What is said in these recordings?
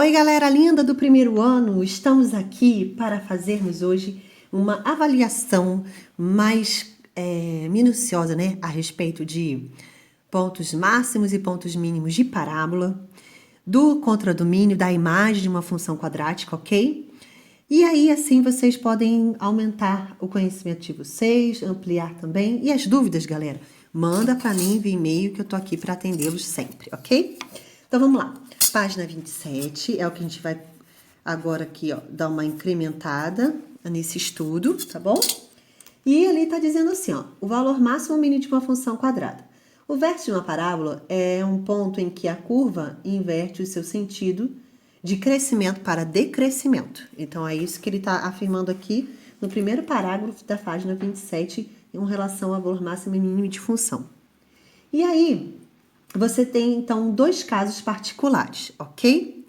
Oi, galera linda do primeiro ano! Estamos aqui para fazermos hoje uma avaliação mais minuciosa, né, a respeito de pontos máximos e pontos mínimos de parábola, do contradomínio da imagem de uma função quadrática, ok? E aí, assim, vocês podem aumentar o conhecimento de vocês, ampliar também. E as dúvidas, galera, manda para mim via e-mail que eu tô aqui para atendê-los sempre, ok? Então, vamos lá. Página 27 é o que a gente vai agora aqui, ó, dar uma incrementada nesse estudo, tá bom? E ali tá dizendo assim, ó, o valor máximo ou mínimo de uma função quadrada. O vértice de uma parábola é um ponto em que a curva inverte o seu sentido de crescimento para decrescimento. Então, é isso que ele está afirmando aqui no primeiro parágrafo da página 27, em relação ao valor máximo e mínimo de função. E aí, você tem, então, dois casos particulares, ok?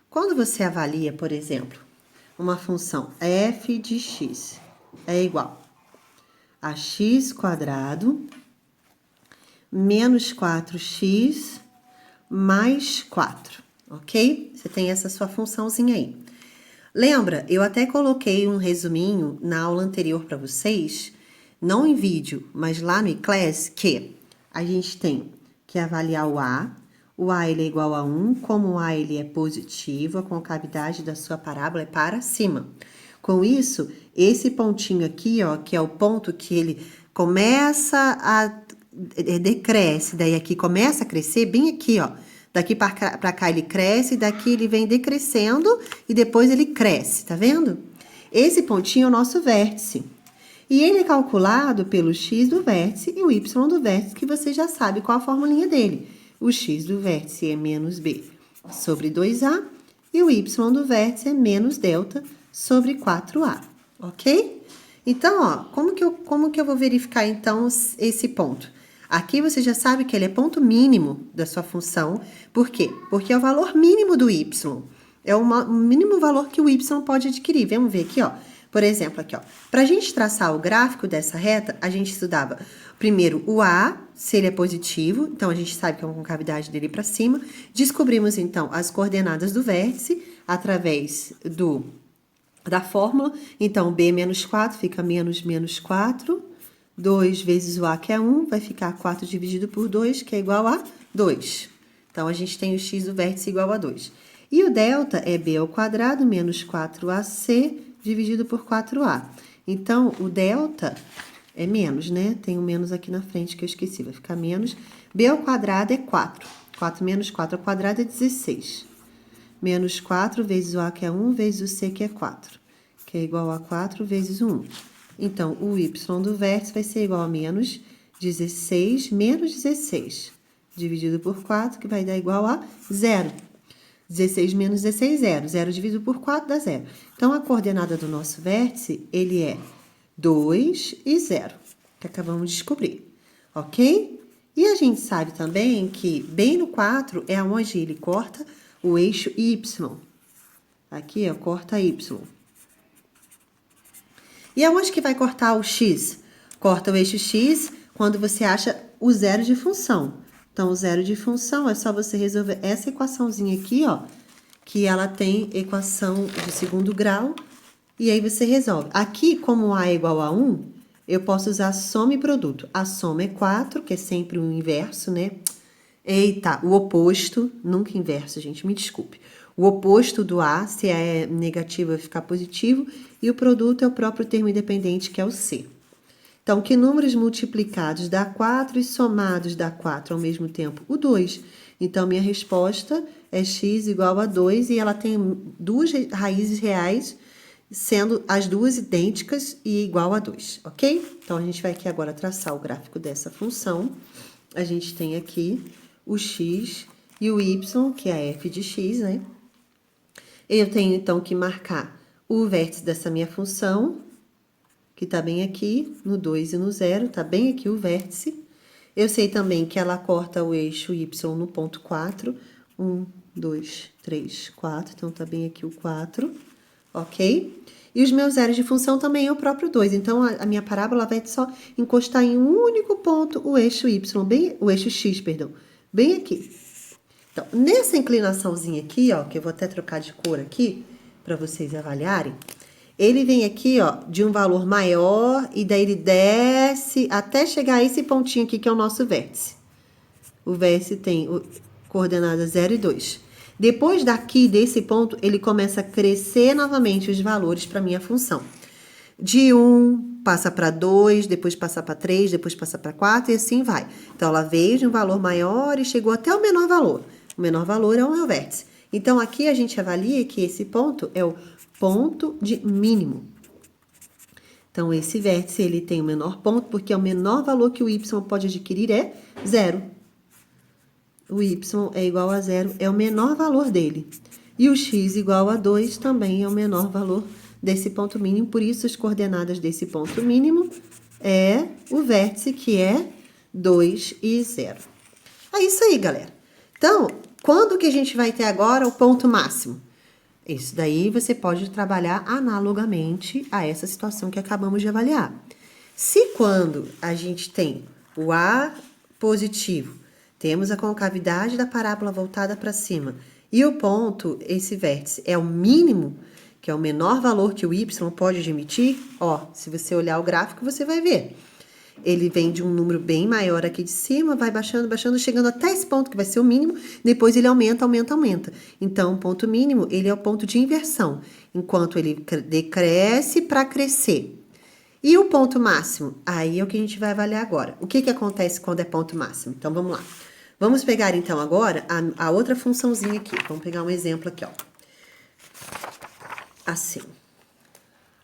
Quando você avalia, por exemplo, uma função f de x é igual a x quadrado menos 4x mais 4, ok? Você tem essa sua funçãozinha aí. Lembra, eu até coloquei um resuminho na aula anterior para vocês, não em vídeo, mas lá no iClass, que a gente tem que avaliar o A ele é igual a 1, como o A ele é positivo, a concavidade da sua parábola é para cima. Com isso, esse pontinho aqui, ó, que é o ponto que ele começa a decresce, daí aqui começa a crescer, bem aqui, ó. Daqui para cá ele cresce, daqui ele vem decrescendo e depois ele cresce, tá vendo? Esse pontinho é o nosso vértice. E ele é calculado pelo x do vértice e o y do vértice, que você já sabe qual a formulinha dele. O x do vértice é menos b sobre 2a e o y do vértice é menos delta sobre 4a, ok? Então, ó, como que eu vou verificar, então, esse ponto? Aqui você já sabe que ele é ponto mínimo da sua função. Por quê? Porque é o valor mínimo do y. É o mínimo valor que o y pode adquirir. Vamos ver aqui, ó. Por exemplo, aqui, ó. Para a gente traçar o gráfico dessa reta, a gente estudava primeiro o A, se ele é positivo. Então, a gente sabe que é uma concavidade dele para cima. Descobrimos, então, as coordenadas do vértice através da fórmula. Então, b menos 4 fica menos 4. 2 vezes o A, que é 1, vai ficar 4 dividido por 2, que é igual a 2. Então, a gente tem o x do vértice igual a 2. E o delta é b ao quadrado menos 4ac dividido por 4a. Então, o delta é menos, né? Tem um menos aqui na frente que eu esqueci, vai ficar menos. b ao quadrado é 4. 4 menos 4 ao quadrado é 16. Menos 4 vezes o a, que é 1, vezes o c, que é 4. Que é igual a 4 vezes o 1. Então, o y do vértice vai ser igual a menos 16 menos 16, dividido por 4, que vai dar igual a 0. 16 menos 16, 0. 0 dividido por 4 dá 0. Então, a coordenada do nosso vértice, ele é 2 e 0, que acabamos de descobrir, ok? E a gente sabe também que bem no 4 é onde ele corta o eixo y. Aqui, ó, corta y. E aonde que vai cortar o x? Corta o eixo x quando você acha o zero de função. Então, o zero de função é só você resolver essa equaçãozinha aqui, ó, que ela tem equação de segundo grau, e aí você resolve. Aqui, como a é igual a 1, eu posso usar soma e produto. A soma é 4, que é sempre o inverso, né? Eita, o oposto, nunca inverso, gente, me desculpe. O oposto do A, se A é negativo, vai ficar positivo, e o produto é o próprio termo independente, que é o C. Então, que números multiplicados dá 4 e somados dá 4 ao mesmo tempo? O 2. Então, minha resposta é x igual a 2, e ela tem duas raízes reais, sendo as duas idênticas e igual a 2, ok? Então, a gente vai aqui agora traçar o gráfico dessa função. A gente tem aqui o x e o y, que é a f de x, né? Eu tenho, então, que marcar o vértice dessa minha função, que tá bem aqui, no 2 e no 0, tá bem aqui o vértice. Eu sei também que ela corta o eixo y no ponto 4. 1, 2, 3, 4, então tá bem aqui o 4, ok? E os meus zeros de função também é o próprio 2, então a minha parábola vai só encostar em um único ponto o eixo y, o eixo x, perdão, bem aqui. Então, nessa inclinaçãozinha aqui, ó, que eu vou até trocar de cor aqui, para vocês avaliarem, ele vem aqui, ó, de um valor maior, e daí ele desce até chegar a esse pontinho aqui, que é o nosso vértice. O vértice tem coordenadas 0 e 2. Depois daqui, desse ponto, ele começa a crescer novamente os valores para minha função. De 1 passa para 2, depois passa para 3, depois passa para 4 e assim vai. Então, ela veio de um valor maior e chegou até o menor valor. O menor valor é o meu vértice. Então, aqui a gente avalia que esse ponto é o ponto de mínimo. Então, esse vértice, ele tem o menor ponto, porque o menor valor que o y pode adquirir é 0. O y é igual a 0, é o menor valor dele. E o x igual a 2 também é o menor valor desse ponto mínimo. Por isso, as coordenadas desse ponto mínimo é o vértice, que é 2 e 0. É isso aí, galera. Então, quando que a gente vai ter agora o ponto máximo? Isso daí você pode trabalhar analogamente a essa situação que acabamos de avaliar. Se quando a gente tem o A positivo, temos a concavidade da parábola voltada para cima, e o ponto, esse vértice, é o mínimo, que é o menor valor que o y pode admitir, ó, se você olhar o gráfico, você vai ver. Ele vem de um número bem maior aqui de cima, vai baixando, baixando, chegando até esse ponto que vai ser o mínimo, depois ele aumenta, aumenta, aumenta. Então, o ponto mínimo, ele é o ponto de inversão, enquanto ele decresce para crescer. E o ponto máximo? Aí é o que a gente vai avaliar agora. O que que acontece quando é ponto máximo? Então, vamos lá. Vamos pegar, então, agora a outra funçãozinha aqui. Vamos pegar um exemplo aqui, ó. Assim.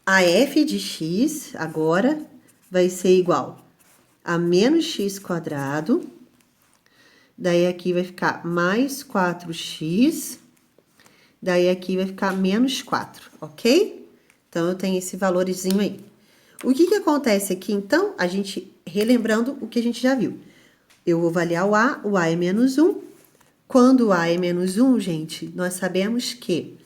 A f de x, agora, vai ser igual a menos x quadrado. Daí, aqui vai ficar mais 4x. Daí, aqui vai ficar menos 4, ok? Então, eu tenho esse valorzinho aí. O que que acontece aqui, então? A gente, relembrando o que a gente já viu. Eu vou avaliar o A é menos 1. Quando o A é menos 1, gente, nós sabemos que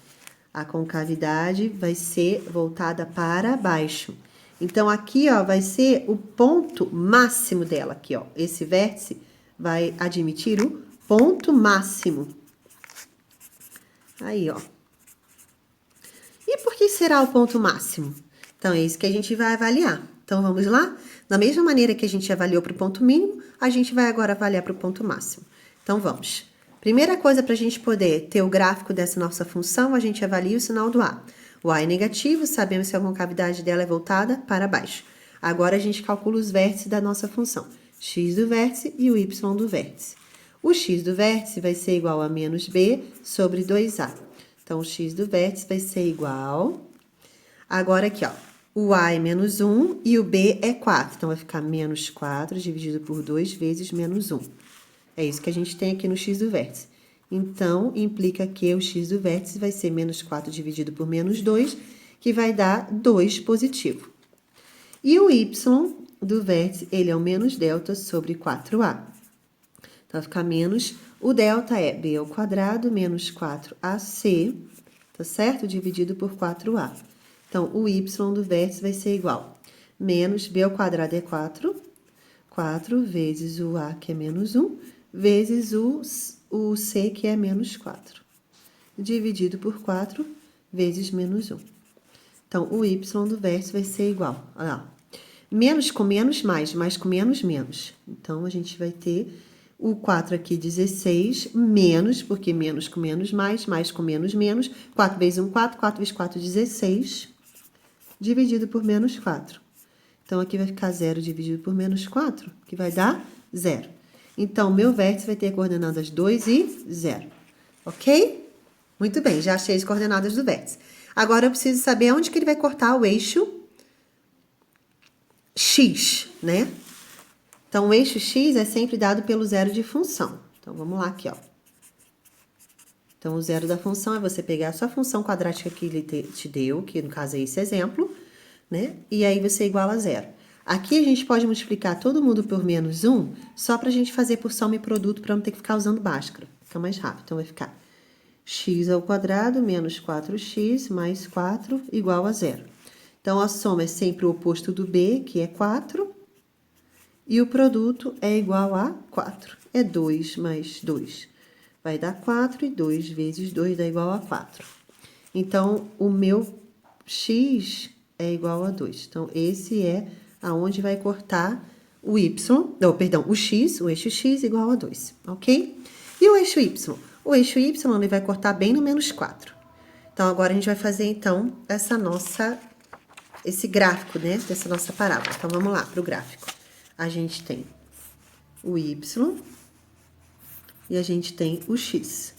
a concavidade vai ser voltada para baixo. Então, aqui, ó, vai ser o ponto máximo dela, aqui, ó. Esse vértice vai admitir o ponto máximo. Aí, ó. E por que será o ponto máximo? Então, é isso que a gente vai avaliar. Então, vamos lá? Da mesma maneira que a gente avaliou para o ponto mínimo, a gente vai agora avaliar para o ponto máximo. Então, vamos. Primeira coisa para a gente poder ter o gráfico dessa nossa função, a gente avalia o sinal do A. O A é negativo, sabemos que a concavidade dela é voltada para baixo. Agora, a gente calcula os vértices da nossa função. X do vértice e o Y do vértice. O X do vértice vai ser igual a menos B sobre 2A. Então, o X do vértice vai ser igual... Agora, aqui, ó. O A é menos 1 e o B é 4. Então, vai ficar menos 4 dividido por 2 vezes menos 1. É isso que a gente tem aqui no X do vértice. Então, implica que o X do vértice vai ser menos 4 dividido por menos 2, que vai dar 2 positivo. E o Y do vértice, ele é o menos delta sobre 4A. Então, vai ficar menos... O delta é B ao quadrado menos 4AC, tá certo? Dividido por 4A. Então, o y do vértice vai ser igual menos b ao quadrado é 4, 4 vezes o a, que é menos 1, vezes o c, que é menos 4, dividido por 4 vezes menos 1. Então, o y do vértice vai ser igual, olha lá, menos com menos, mais com menos, menos. Então, a gente vai ter o 4 aqui, 16, menos, porque menos com menos, mais com menos, menos. 4 vezes 1, 4, 4 vezes 4, 16, dividido por menos 4. Então, aqui vai ficar 0 dividido por menos 4, que vai dar 0. Então, meu vértice vai ter coordenadas 2 e 0. Ok? Muito bem, já achei as coordenadas do vértice. Agora, eu preciso saber onde que ele vai cortar o eixo x, né? Então, o eixo x é sempre dado pelo zero de função. Então, vamos lá aqui, ó. Então, o zero da função é você pegar a sua função quadrática que ele te deu, que no caso é esse exemplo, né? E aí você iguala a zero. Aqui a gente pode multiplicar todo mundo por menos 1, só pra gente fazer por soma e produto, pra não ter que ficar usando Bhaskara. Fica mais rápido. Então, vai ficar x ao quadrado menos 4x mais 4 igual a zero. Então, a soma é sempre o oposto do b, que é 4, e o produto é igual a 4. É 2 mais 2. vai dar 4 e 2 vezes 2 dá igual a 4. Então, o meu x é igual a 2. Então, esse é aonde vai cortar o y, não, perdão, o x, o eixo x igual a 2, ok? E o eixo y? O eixo y ele vai cortar bem no menos 4. Então, agora a gente vai fazer, então, esse gráfico, né, dessa nossa parábola. Então, vamos lá para o gráfico. A gente tem o y e a gente tem o x.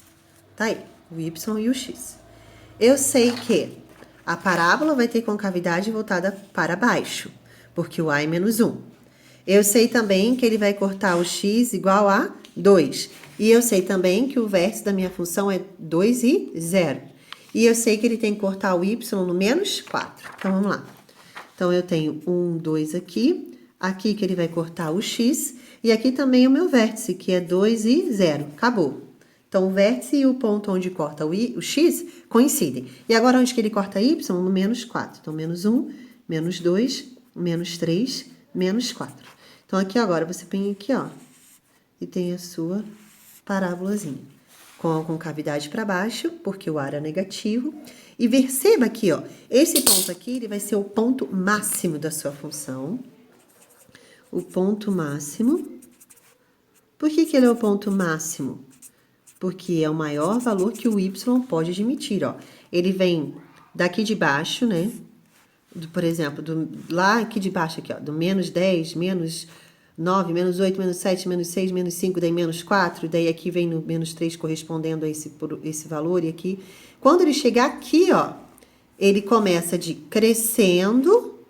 Tá aí, o y e o x. Eu sei que a parábola vai ter concavidade voltada para baixo, porque o a é menos 1. Eu sei também que ele vai cortar o x igual a 2. E eu sei também que o vértice da minha função é 2 e 0. E eu sei que ele tem que cortar o y no menos 4. Então, vamos lá. Então, eu tenho 1, 2 aqui. Aqui que ele vai cortar o x. E aqui também o meu vértice, que é 2 e 0. Acabou. Então, o vértice e o ponto onde corta o x coincidem. E agora, onde que ele corta y? No menos 4. Então, menos 1, menos 2, menos 3, menos 4. Então, aqui agora, você vem aqui, ó, e tem a sua parábolazinha. Com a concavidade para baixo, porque o ar é negativo. E perceba aqui, ó, esse ponto aqui, ele vai ser o ponto máximo da sua função. O ponto máximo. Por que ele é o ponto máximo? Porque é o maior valor que o y pode admitir, ó. Ele vem daqui de baixo, né? Por exemplo, lá aqui de baixo, aqui, ó, do menos 10, menos 9, menos 8, menos 7, menos 6, menos 5, daí menos 4, daí aqui vem no menos 3 correspondendo a esse valor, e aqui. Quando ele chegar aqui, ó, ele começa de crescendo,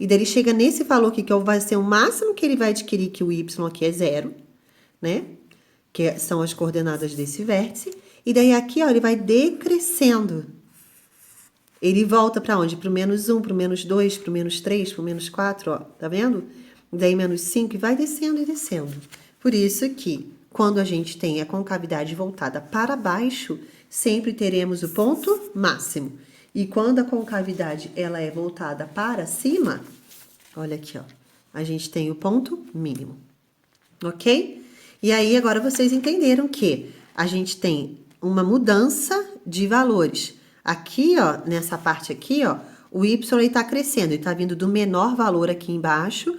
e daí ele chega nesse valor aqui, que vai ser o máximo que ele vai adquirir, que o y aqui é 0, né? Que são as coordenadas desse vértice. E daí aqui, ó, ele vai decrescendo. Ele volta para onde? Para o menos 1, para o menos 2, para o menos 3, para o menos 4, ó. Tá vendo? Daí menos 5 e vai descendo e descendo. Por isso que, quando a gente tem a concavidade voltada para baixo, sempre teremos o ponto máximo. E quando a concavidade ela é voltada para cima, olha aqui, ó, a gente tem o ponto mínimo. Ok? E aí, agora vocês entenderam que a gente tem uma mudança de valores. Aqui, ó, nessa parte aqui, ó, o y está crescendo, ele está vindo do menor valor aqui embaixo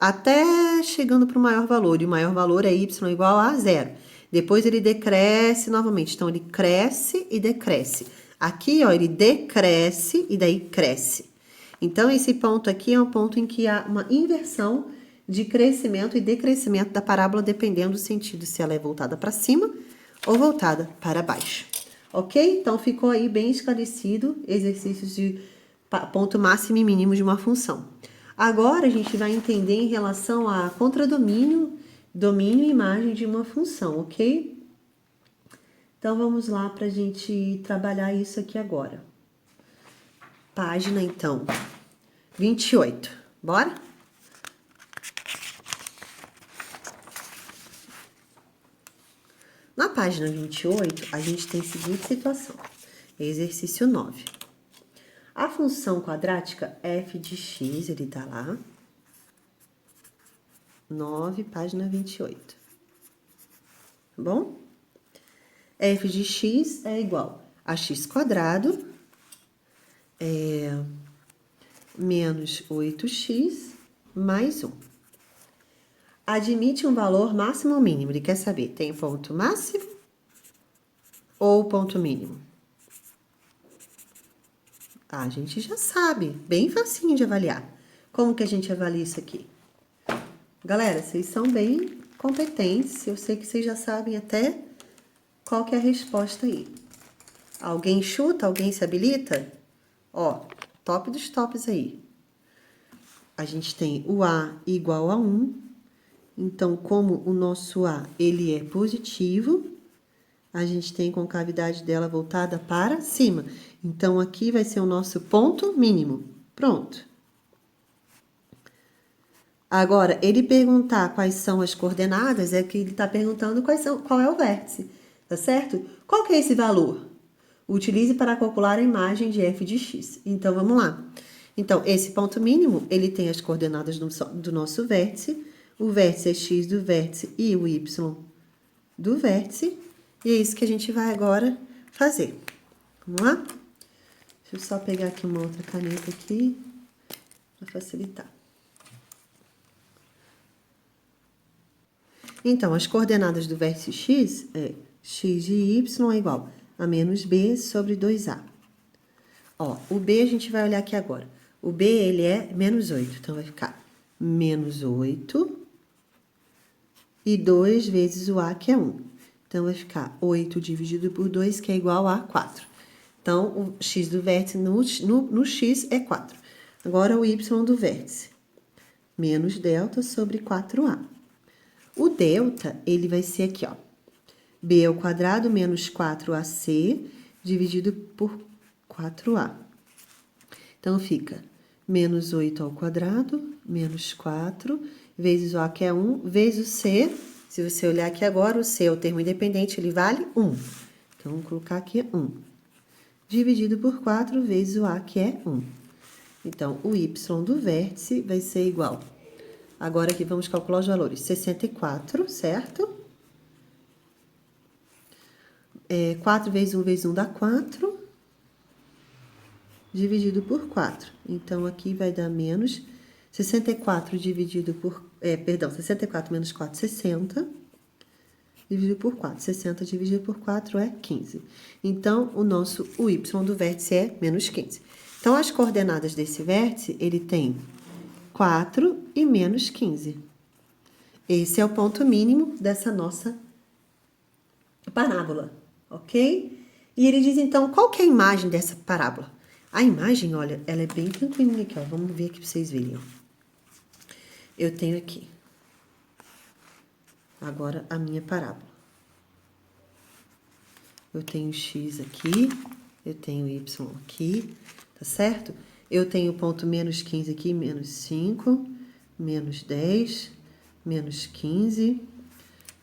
até chegando para o maior valor. E o maior valor é y igual a 0. Depois ele decresce novamente. Então, ele cresce e decresce. Aqui, ó, ele decresce e daí cresce. Então, esse ponto aqui é um ponto em que há uma inversão de crescimento e decrescimento da parábola, dependendo do sentido, se ela é voltada para cima ou voltada para baixo. Ok? Então, ficou aí bem esclarecido exercícios de ponto máximo e mínimo de uma função. Agora, a gente vai entender em relação a contradomínio, domínio e imagem de uma função, ok? Então, vamos lá para a gente trabalhar isso aqui agora. Página, então, 28. Bora? Na página 28, a gente tem a seguinte situação. Exercício 9. A função quadrática f de x, ele tá lá. 9, página 28. Tá bom? F de x é igual a x quadrado menos 8x mais 1. Admite um valor máximo ou mínimo. Ele quer saber, tem ponto máximo ou ponto mínimo? A gente já sabe, bem facinho de avaliar. Como que a gente avalia isso aqui? Galera, vocês são bem competentes, eu sei que vocês já sabem até qual que é a resposta aí. Alguém chuta? Alguém se habilita? Ó, top dos tops aí. A gente tem o A igual a 1. Então, como o nosso A, ele é positivo, a gente tem concavidade dela voltada para cima. Então, aqui vai ser o nosso ponto mínimo. Pronto. Agora, ele perguntar quais são as coordenadas, é que ele está perguntando qual é o vértice, tá certo? Qual que é esse valor? Utilize para calcular a imagem de f de x. Então, vamos lá. Então, esse ponto mínimo, ele tem as coordenadas do nosso vértice. O vértice é x do vértice e o y do vértice. E é isso que a gente vai agora fazer. Vamos lá? Deixa eu só pegar aqui uma outra caneta aqui, para facilitar. Então, as coordenadas do vértice x é x de y é igual a menos b sobre 2a. Ó, o b a gente vai olhar aqui agora. O b, ele é menos 8, então vai ficar menos 8 e 2 vezes o a, que é 1. Então, vai ficar 8 dividido por 2, que é igual a 4. Então, o x do vértice no x é 4. Agora, o y do vértice, menos delta sobre 4a. O delta, ele vai ser aqui, ó. B ao quadrado menos 4ac dividido por 4a. Então, fica menos 8 ao quadrado, menos 4, vezes o a, que é 1, vezes o c. Se você olhar aqui agora, o c é o termo independente, ele vale 1. Então, vamos colocar aqui 1. Dividido por 4, vezes o a, que é 1. Então, o y do vértice vai ser igual. Agora aqui vamos calcular os valores. 64, certo? 4 vezes 1 vezes 1 dá 4. Dividido por 4. Então, aqui vai dar menos 64 dividido por... 64 menos 4, 60. Dividido por 4. 60 dividido por 4 é 15. Então, o y do vértice é menos 15. Então, as coordenadas desse vértice, ele tem 4 e menos 15. Esse é o ponto mínimo dessa nossa parábola, ok? E ele diz, então, qual que é a imagem dessa parábola? A imagem, olha, ela é bem tranquilinha aqui, ó. Vamos ver aqui pra vocês verem, ó. Eu tenho aqui, agora, a minha parábola. Eu tenho x aqui, eu tenho y aqui, tá certo? Eu tenho o ponto menos 15 aqui, menos 5, menos 10, menos 15.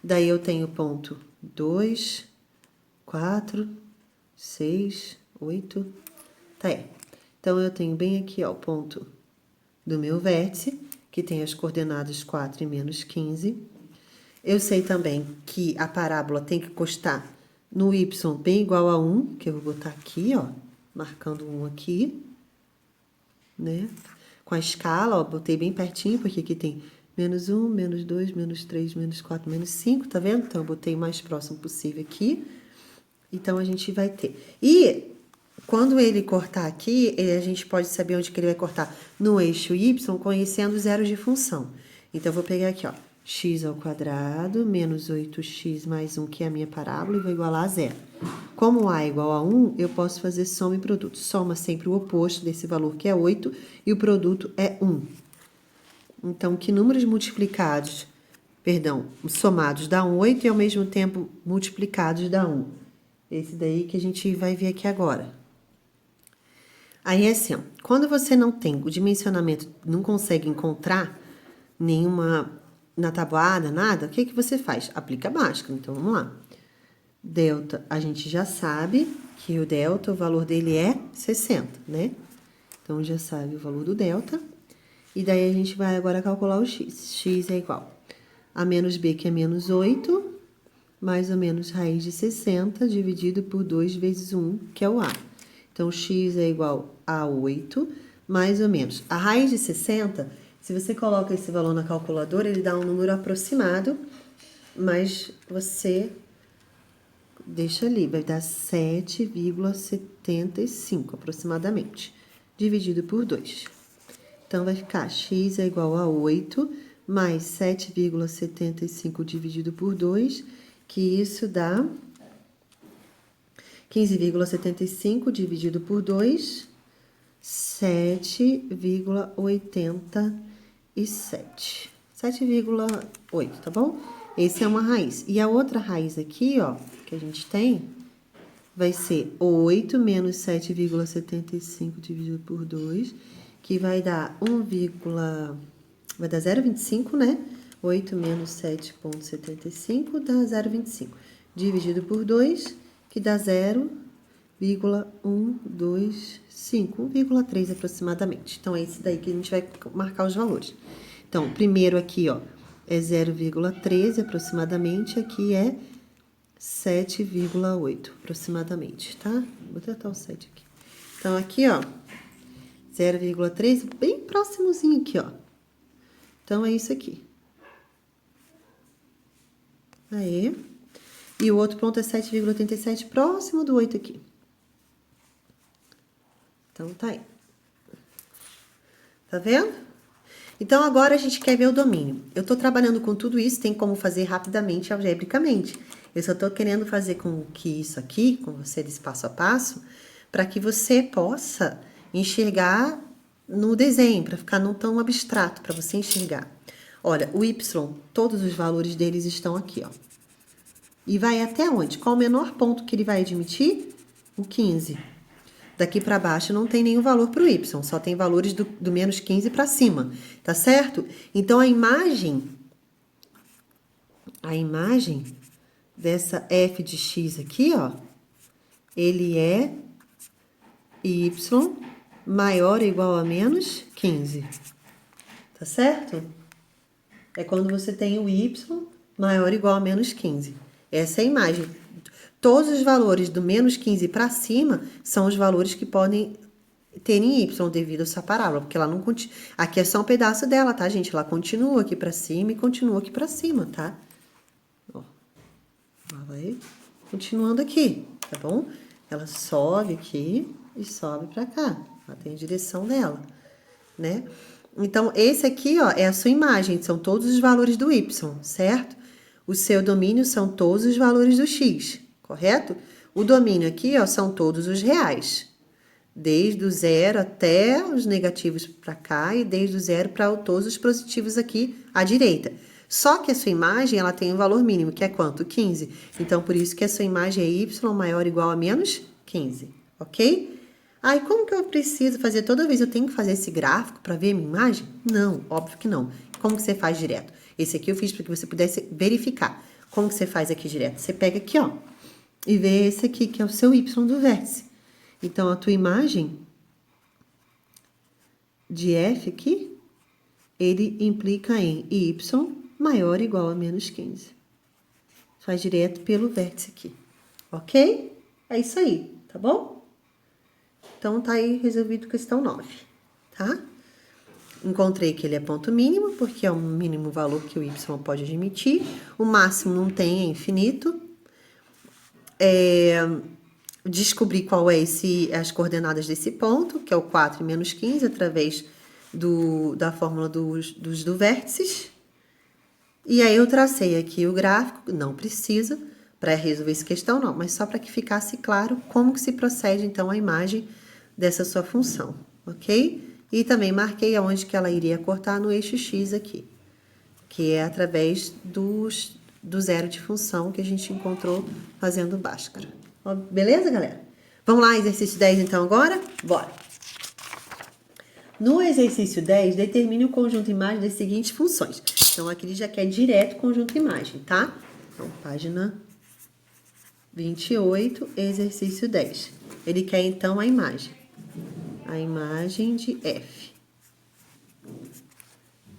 Daí, eu tenho o ponto 2, 4, 6, 8... Tá aí. Então, eu tenho bem aqui, ó, o ponto do meu vértice, que tem as coordenadas 4 e menos 15. Eu sei também que a parábola tem que encostar no y bem igual a 1, que eu vou botar aqui, ó, marcando 1 aqui, né? Com a escala, ó, botei bem pertinho, porque aqui tem menos 1, menos 2, menos 3, menos 4, menos 5, tá vendo? Então, eu botei o mais próximo possível aqui. Então, a gente vai ter. E quando ele cortar aqui, a gente pode saber onde que ele vai cortar no eixo y, conhecendo os zeros de função. Então, eu vou pegar aqui, ó, x ao quadrado menos 8x mais 1, que é a minha parábola, e vou igualar a zero. Como a é igual a 1, eu posso fazer soma e produto. Soma sempre o oposto desse valor, que é 8, e o produto é 1. Então, que números somados dá 8 e, ao mesmo tempo, multiplicados dá 1. Esse daí que a gente vai ver aqui agora. Aí, é assim, ó, quando você não tem o dimensionamento, não consegue encontrar nenhuma na tabuada, nada, o que que você faz? Aplica a básica. Então, vamos lá. Delta, a gente já sabe que o delta, o valor dele é 60, né? Então, já sabe o valor do delta. E daí, a gente vai agora calcular o x. X é igual a menos b, que é menos 8, mais ou menos raiz de 60, dividido por 2 vezes 1, que é o a. Então, x é igual a 8, mais ou menos. A raiz de 60, se você coloca esse valor na calculadora, ele dá um número aproximado, mas você deixa ali, vai dar 7,75 aproximadamente, dividido por 2. Então, vai ficar x é igual a 8, mais 7,75 dividido por 2, que isso dá 15,75 dividido por 2, 7,87. 7,8, tá bom? Essa é uma raiz. E a outra raiz aqui, ó, que a gente tem, vai ser 8 menos 7,75 dividido por 2, que vai dar vai dar 0,25, né? 8 menos 7,75 dá 0,25. Dividido por 2, que dá 0,125, 1,3 aproximadamente. Então, é esse daí que a gente vai marcar os valores. Então, primeiro aqui, ó, é 0,13 aproximadamente, aqui é 7,8 aproximadamente, tá? Vou botar o 7 aqui. Então, aqui, ó, 0,3, bem próximozinho aqui, ó. Então, é isso aqui. Aí. E o outro ponto é 7,87, próximo do 8 aqui. Então, tá aí. Tá vendo? Então, agora a gente quer ver o domínio. Eu tô trabalhando com tudo isso, tem como fazer rapidamente, algebricamente. Eu só tô querendo fazer com que isso aqui, com você desse passo a passo, para que você possa enxergar no desenho, para ficar não tão abstrato, para você enxergar. Olha, o y, todos os valores deles estão aqui, ó. E vai até onde? Qual o menor ponto que ele vai admitir? O 15. Daqui para baixo não tem nenhum valor para o y, só tem valores do menos 15 para cima, tá certo? Então, a imagem dessa f de x aqui, ó, ele é y maior ou igual a menos 15, tá certo? É quando você tem o y maior ou igual a menos 15. Essa é a imagem. Todos os valores do menos 15 para cima são os valores que podem ter em y devido a essa parábola, porque ela não continua. Aqui é só um pedaço dela, tá, gente? Ela continua aqui para cima e continua aqui para cima, tá? Ó. Ela vai continuando aqui, tá bom? Ela sobe aqui e sobe para cá. Ela tem a direção dela, né? Então, esse aqui, ó, é a sua imagem, são todos os valores do y, certo? O seu domínio são todos os valores do x, correto? O domínio aqui, ó, são todos os reais. Desde o 0 até os negativos para cá e desde o 0 para todos os positivos aqui à direita. Só que a sua imagem, ela tem um valor mínimo, que é quanto? 15. Então, por isso que a sua imagem é y maior ou igual a menos 15, ok? Aí, como que eu preciso fazer? Toda vez eu tenho que fazer esse gráfico para ver a minha imagem? Não, óbvio que não. Como que você faz direto? Esse aqui eu fiz para que você pudesse verificar. Como que você faz aqui direto? Você pega aqui, ó, e vê esse aqui, que é o seu y do vértice. Então, a tua imagem de f aqui, ele implica em y maior ou igual a menos 15. Faz direto pelo vértice aqui, ok? É isso aí, tá bom? Então, tá aí resolvido questão 9, tá? Encontrei que ele é ponto mínimo, porque é o mínimo valor que o y pode admitir. O máximo não tem, é infinito. Descobri qual é as coordenadas desse ponto, que é o 4 e menos 15, através da fórmula do vértices. E aí, eu tracei aqui o gráfico, não precisa para resolver essa questão, não, mas só para que ficasse claro como que se procede, então, a imagem dessa sua função, ok? E também marquei aonde que ela iria cortar no eixo x aqui, que é através do zero de função que a gente encontrou fazendo Bhaskara. Beleza, galera? Vamos lá, exercício 10 então agora? Bora! No exercício 10, determine o conjunto imagem das seguintes funções. Então, aqui ele já quer direto conjunto imagem, tá? Então, página 28, exercício 10. Ele quer, então, a imagem de f.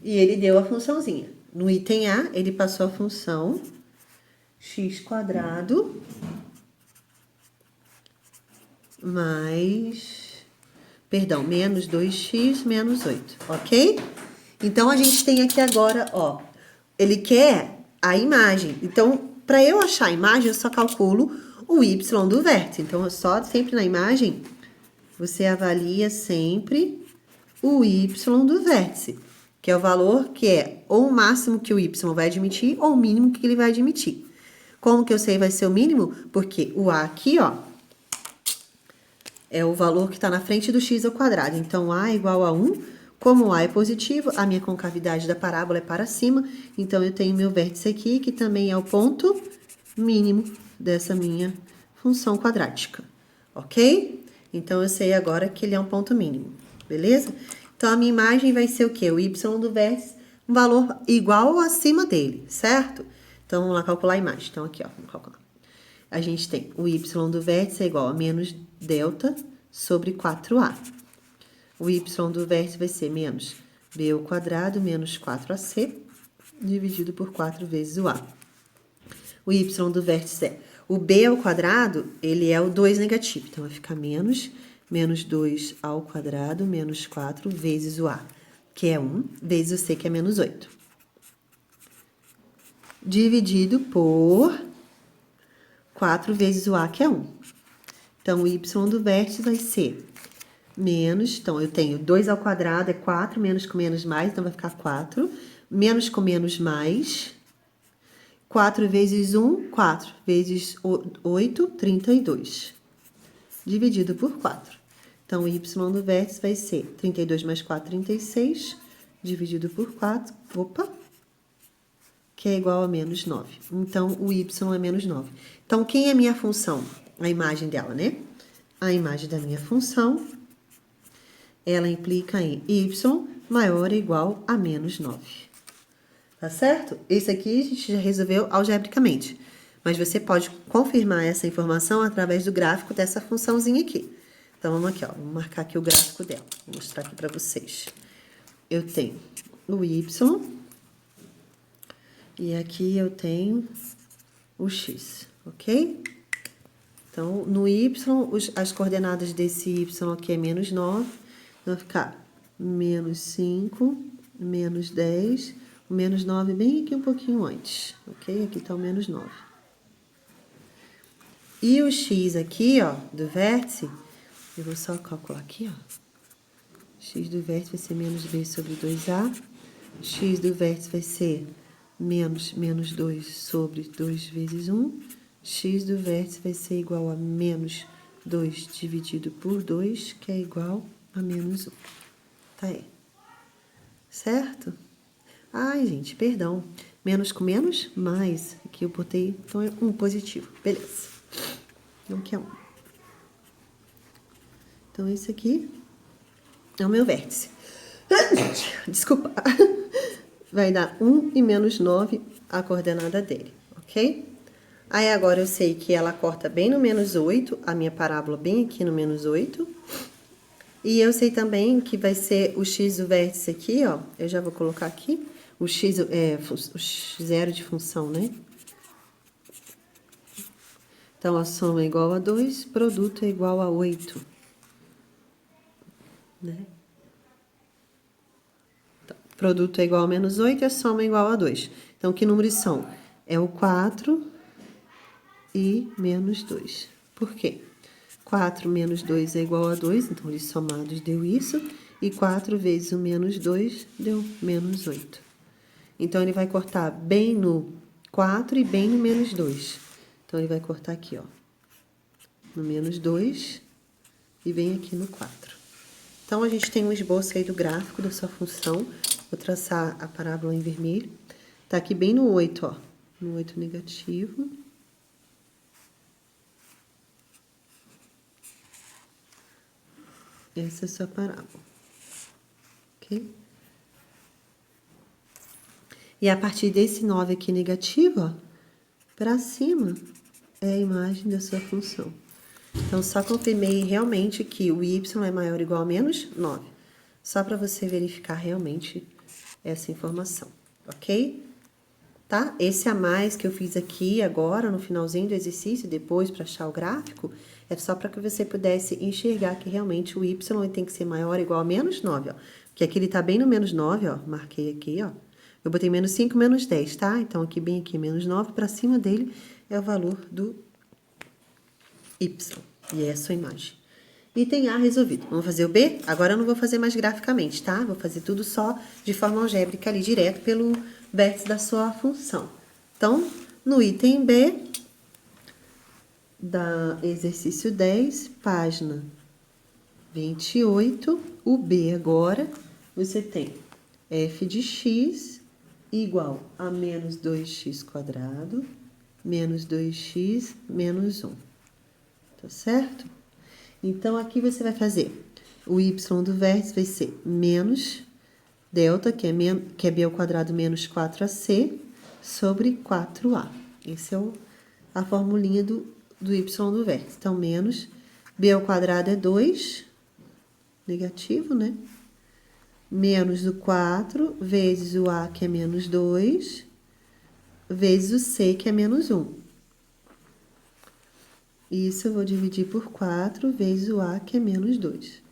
E ele deu a funçãozinha. No item A, ele passou a função x² menos 2x menos 8, ok? Então, a gente tem aqui agora, ó, ele quer a imagem. Então, para eu achar a imagem, eu só calculo o y do vértice. Então, eu só sempre na imagem, você avalia sempre o y do vértice, que é o valor que é ou o máximo que o y vai admitir ou o mínimo que ele vai admitir. Como que eu sei vai ser o mínimo? Porque o a aqui, ó, é o valor que está na frente do x ao quadrado. Então, a é igual a 1. Como a é positivo, a minha concavidade da parábola é para cima. Então, eu tenho meu vértice aqui, que também é o ponto mínimo dessa minha função quadrática. Ok? Então, eu sei agora que ele é um ponto mínimo. Beleza? Então, a minha imagem vai ser o quê? O y do vértice, um valor igual ou acima dele, certo? Então, vamos lá calcular a imagem. Então, aqui, ó, vamos calcular. A gente tem o y do vértice é igual a menos delta sobre 4a. O y do vértice vai ser menos b ao quadrado menos 4ac, dividido por 4 vezes o a. O y do vértice é O b ao quadrado, ele é o 2 negativo. Então, vai ficar menos 2 ao quadrado, menos 4, vezes o a, que é 1, vezes o c, que é menos 8. Dividido por 4 vezes o a, que é 1. Então, o y do vértice vai ser menos... Então, eu tenho 2 ao quadrado é 4, menos com menos mais, então vai ficar 4. Menos com menos mais... 4 vezes 1, 4. Vezes 8, 32. Dividido por 4. Então, o y do vértice vai ser 32 mais 4, 36. Dividido por 4. Opa! Que é igual a menos 9. Então, o y é menos 9. Então, quem é minha função? A imagem dela, né? A imagem da minha função, ela implica em y maior ou igual a menos 9. Tá certo? Esse aqui a gente já resolveu algebricamente. Mas você pode confirmar essa informação através do gráfico dessa funçãozinha aqui. Então, vamos aqui, ó. Vou marcar aqui o gráfico dela. Vou mostrar aqui para vocês. Eu tenho o y e aqui eu tenho o x, ok? Então, no y, as coordenadas desse y aqui é menos 9. Vai ficar menos 5, menos 10... O menos 9 bem aqui um pouquinho antes, ok? Aqui tá o menos 9. E o x aqui, ó, do vértice, eu vou só calcular aqui, ó. X do vértice vai ser menos b sobre 2a. X do vértice vai ser menos 2 sobre 2 vezes 1. X do vértice vai ser igual a menos 2 dividido por 2, que é igual a menos 1. Tá aí. Certo? Ai, gente, perdão. Menos com menos, mais. Aqui eu botei, então é 1 positivo. Beleza. Então, que é 1. Então, esse aqui é o meu vértice. Desculpa. Vai dar 1 e menos 9 a coordenada dele, ok? Aí, agora eu sei que ela corta bem no menos 8, a minha parábola bem aqui no menos 8. E eu sei também que vai ser o x do vértice aqui, ó. Eu já vou colocar aqui. O x é o zero de função, né? Então, a soma é igual a 2, produto é igual a 8. Né? Então, produto é igual a menos 8 e a soma é igual a 2. Então, que números são? É o 4 e menos 2. Por quê? 4 menos 2 é igual a 2, então, eles somados deu isso. E 4 vezes o menos 2 deu menos 8. Então, ele vai cortar bem no 4 e bem no menos 2. Então, ele vai cortar aqui, ó. No menos 2 e bem aqui no 4. Então, a gente tem um esboço aí do gráfico da sua função. Vou traçar a parábola em vermelho. Tá aqui bem no 8, ó. No 8 negativo. Essa é a sua parábola. Ok? E a partir desse 9 aqui negativo, ó, para cima é a imagem da sua função. Então, só confirmei realmente que o y é maior ou igual a menos 9. Só para você verificar realmente essa informação, ok? Tá? Esse a mais que eu fiz aqui agora, no finalzinho do exercício, depois para achar o gráfico, é só para que você pudesse enxergar que realmente o y tem que ser maior ou igual a menos 9, ó. Porque aqui ele tá bem no menos 9, ó. Marquei aqui, ó. Eu botei menos 5, menos 10, tá? Então, aqui bem aqui, menos 9, para cima dele é o valor do y. E é a sua imagem. Item A resolvido. Vamos fazer o B? Agora eu não vou fazer mais graficamente, tá? Vou fazer tudo só de forma algébrica ali, direto pelo vértice da sua função. Então, no item B, da exercício 10, página 28, o B agora, você tem f de x igual a menos 2x quadrado, menos 2x, menos 1. Tá certo? Então, aqui você vai fazer o y do vértice vai ser menos delta, que é b ao quadrado menos 4ac, sobre 4a. Essa é a formulinha do y do vértice. Então, menos b ao quadrado é 2, negativo, né? Menos o 4, vezes o a, que é menos 2, vezes o c, que é menos 1. Isso eu vou dividir por 4 vezes o A, que é menos 2.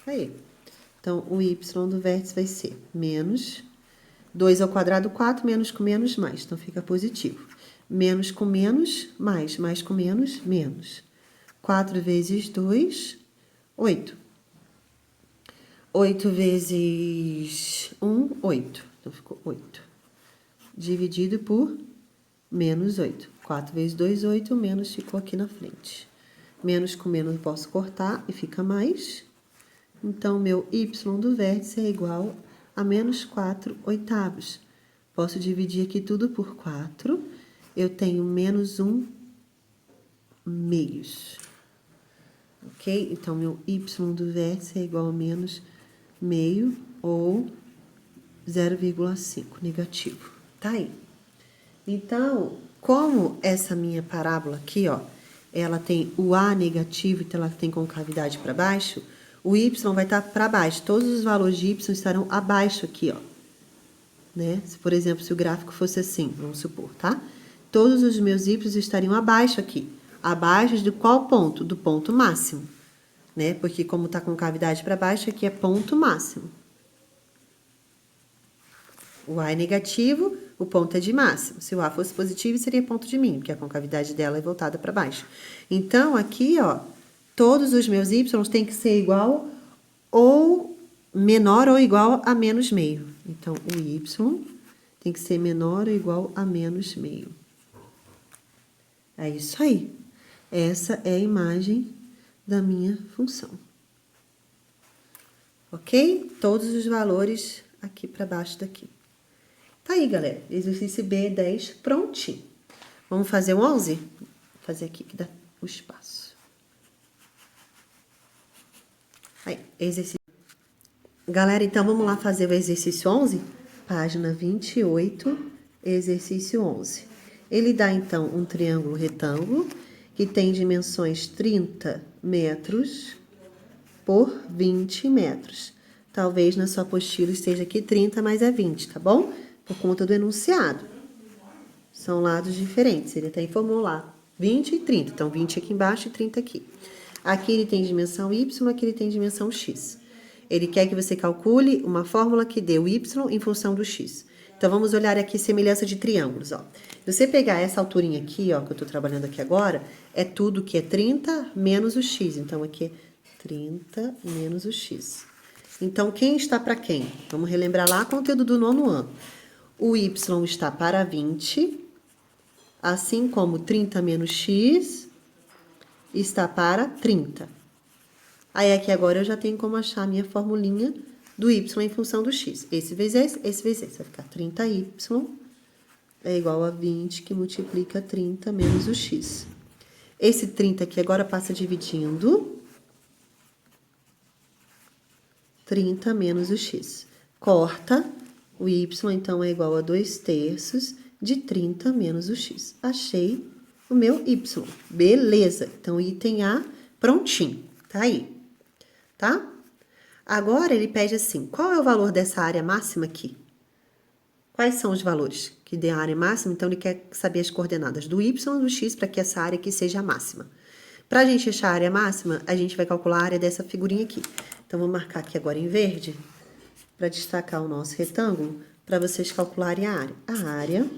Aí. Então, o y do vértice vai ser menos 2 ao quadrado, 4, menos com menos, mais. Então, fica positivo. Menos com menos, mais. Mais com menos, menos. 4 vezes 2, 8. 8 vezes 1, 8. Então, ficou 8. Dividido por menos 8. 4 vezes 2, 8. Menos ficou aqui na frente. Menos com menos eu posso cortar e fica mais. Então, meu y do vértice é igual a menos 4 oitavos. Posso dividir aqui tudo por 4. Eu tenho menos 1 meios. Ok? Então, meu y do vértice é igual a menos meio ou 0,5 negativo. Tá aí. Então, como essa minha parábola aqui, ó, ela tem o A negativo, então ela tem concavidade para baixo, o Y vai estar para baixo. Todos os valores de Y estarão abaixo aqui, ó. Né? Se, por exemplo, se o gráfico fosse assim, vamos supor, tá? Todos os meus Y estariam abaixo aqui. Abaixo de qual ponto? Do ponto máximo. Né? Porque como tá com cavidade para baixo, aqui é ponto máximo. O A é negativo, o ponto é de máximo. Se o A fosse positivo, seria ponto de mínimo, porque a concavidade dela é voltada para baixo. Então, aqui, ó, todos os meus Y têm que ser igual ou menor ou igual a menos meio. Então, o Y tem que ser menor ou igual a menos meio. É isso aí. Essa é a imagem da minha função. Ok? Todos os valores aqui para baixo daqui. Tá aí, galera. Exercício B10 prontinho. Vamos fazer o 11? Vou fazer aqui que dá o espaço. Aí, exercício. Galera, então vamos lá fazer o exercício 11? Página 28, exercício 11. Ele dá, então, um triângulo retângulo que tem dimensões 30 metros por 20 metros. Talvez na sua apostila esteja aqui 30, mas é 20, tá bom? Por conta do enunciado. São lados diferentes. Ele tem formular 20 e 30. Então, 20 aqui embaixo e 30 aqui. Aqui ele tem dimensão y, aqui ele tem dimensão x. Ele quer que você calcule uma fórmula que dê o y em função do x. Então, vamos olhar aqui semelhança de triângulos, ó. Se você pegar essa alturinha aqui, ó, que eu tô trabalhando aqui agora, é tudo que é 30 menos o x. Então, aqui é 30 menos o x. Então, quem está para quem? Vamos relembrar lá conteúdo do 9º ano. O y está para 20, assim como 30 menos x está para 30. Aí, aqui agora eu já tenho como achar a minha formulinha do y em função do x. Esse vezes esse, esse vezes esse. Vai ficar 30y é igual a 20, que multiplica 30 menos o x. Esse 30 aqui agora passa dividindo 30 menos o x. Corta, o y então é igual a 2/3 de 30 menos o x. Achei o meu y. Beleza, então item A prontinho, tá aí, tá? Agora ele pede assim, qual é o valor dessa área máxima aqui? Quais são os valores que dê a área máxima? Então, ele quer saber as coordenadas do y e do x para que essa área aqui seja a máxima. Para a gente achar a área máxima, a gente vai calcular a área dessa figurinha aqui. Então, vou marcar aqui agora em verde, para destacar o nosso retângulo, para vocês calcularem a área. A área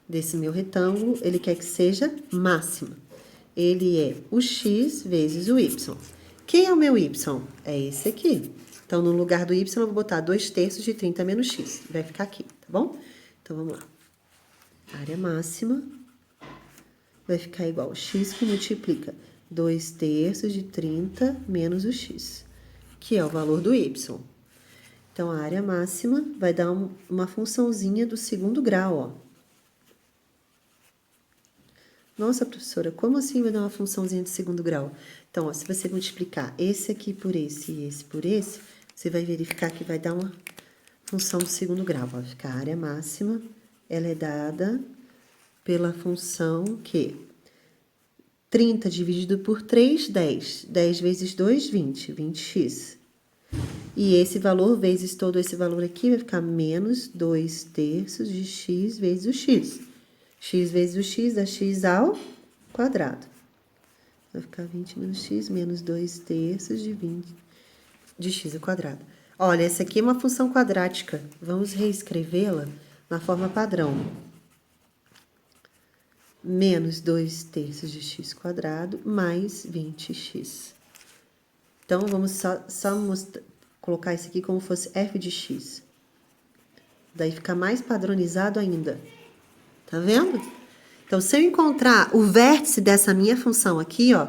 desse meu retângulo, ele quer que seja máxima. Ele é o x vezes o y. Quem é o meu y? É esse aqui. Então, no lugar do y, eu vou botar 2/3 de 30 menos x. Vai ficar aqui, tá bom? Então, vamos lá. A área máxima vai ficar igual ao x que multiplica 2/3 de 30 menos o x, que é o valor do y. Então, a área máxima vai dar uma funçãozinha do segundo grau, ó. Nossa, professora, como assim vai dar uma funçãozinha de segundo grau? Então, ó, se você multiplicar esse aqui por esse e esse por esse, você vai verificar que vai dar uma função de segundo grau. Vai ficar a área máxima, ela é dada pela função que 30 dividido por 3, 10. 10 vezes 2, 20. 20x. E esse valor vezes todo esse valor aqui vai ficar menos 2/3 de x vezes o x. X vezes o x dá x ao quadrado. Vai ficar 20 menos x menos 2 terços de 20 de x ao quadrado. Olha, essa aqui é uma função quadrática. Vamos reescrevê-la na forma padrão. Menos 2 terços de x quadrado mais 20x. Então, vamos só colocar isso aqui como fosse f de x. Daí fica mais padronizado ainda. Tá vendo? Então, se eu encontrar o vértice dessa minha função aqui, ó,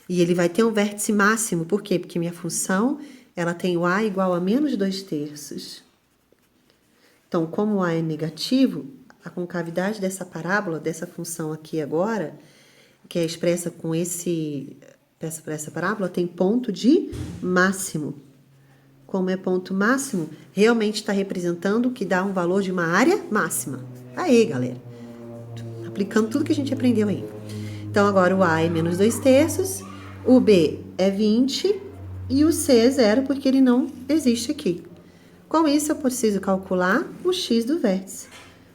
e ele vai ter um vértice máximo, por quê? Porque minha função, ela tem o a igual a menos 2 terços. Então, como o a é negativo, a concavidade dessa parábola, dessa função aqui agora, que é expressa com essa parábola, tem ponto de máximo. Como é ponto máximo, realmente está representando que dá um valor de uma área máxima. Aí, galera. Aplicando tudo que a gente aprendeu aí. Então, agora o A é menos 2 terços, o B é 20 e o C é 0, porque ele não existe aqui. Com isso, eu preciso calcular o x do vértice.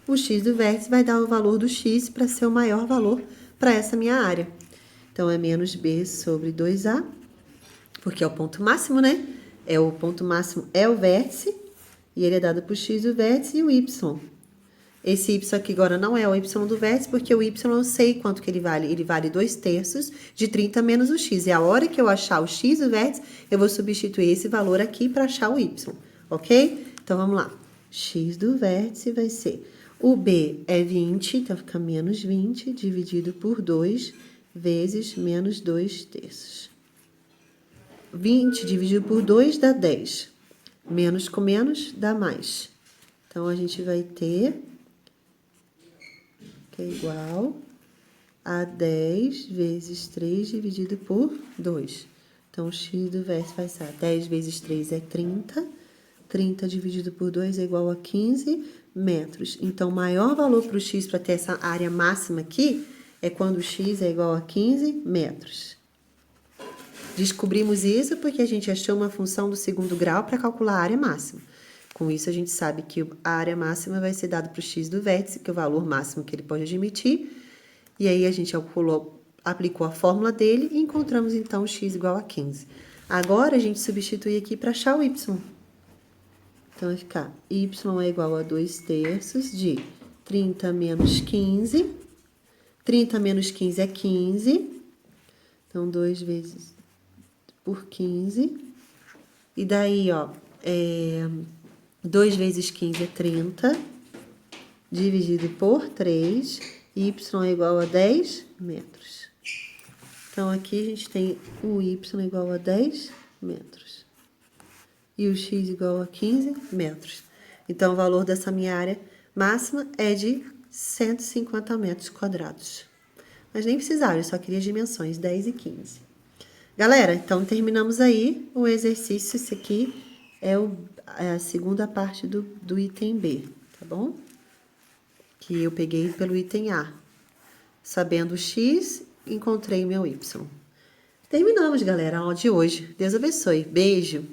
O x do vértice vai dar o valor do x para ser o maior valor para essa minha área. Então, é menos B sobre 2A, porque é o ponto máximo, né? O ponto máximo é o vértice, e ele é dado por x do vértice e o y. Esse y aqui agora não é o y do vértice, porque o y eu sei quanto que ele vale. Ele vale 2 terços de 30 menos o x. E a hora que eu achar o x do vértice, eu vou substituir esse valor aqui para achar o y, ok? Então, vamos lá. X do vértice vai ser... O b é 20, então fica menos 20 dividido por 2 vezes menos 2 terços. 20 dividido por 2 dá 10. Menos com menos dá mais. Então, a gente vai ter... que é igual a 10 vezes 3 dividido por 2. Então, o x do vértice vai ser 10 vezes 3 é 30. 30 dividido por 2 é igual a 15 metros. Então, o maior valor para o x, para ter essa área máxima aqui, é quando o x é igual a 15 metros. Descobrimos isso porque a gente achou uma função do segundo grau para calcular a área máxima. Com isso, a gente sabe que a área máxima vai ser dada para o x do vértice, que é o valor máximo que ele pode admitir. E aí, a gente aplicou a fórmula dele e encontramos, então, o x igual a 15. Agora, a gente substitui aqui para achar o y. Então, vai ficar y é igual a 2 terços de 30 menos 15. 30 menos 15 é 15. Então, 2 vezes por 15. E daí, ó, 2 vezes 15 é 30, dividido por 3, y é igual a 10 metros. Então, aqui a gente tem o y igual a 10 metros. E o x igual a 15 metros. Então, o valor dessa minha área máxima é de 150 metros quadrados. Mas nem precisava, eu só queria as dimensões 10 e 15. Galera, então terminamos aí o exercício. Esse aqui é a segunda parte do item B, tá bom? Que eu peguei pelo item A. Sabendo o x, encontrei o meu y. Terminamos, galera, a aula de hoje. Deus abençoe. Beijo!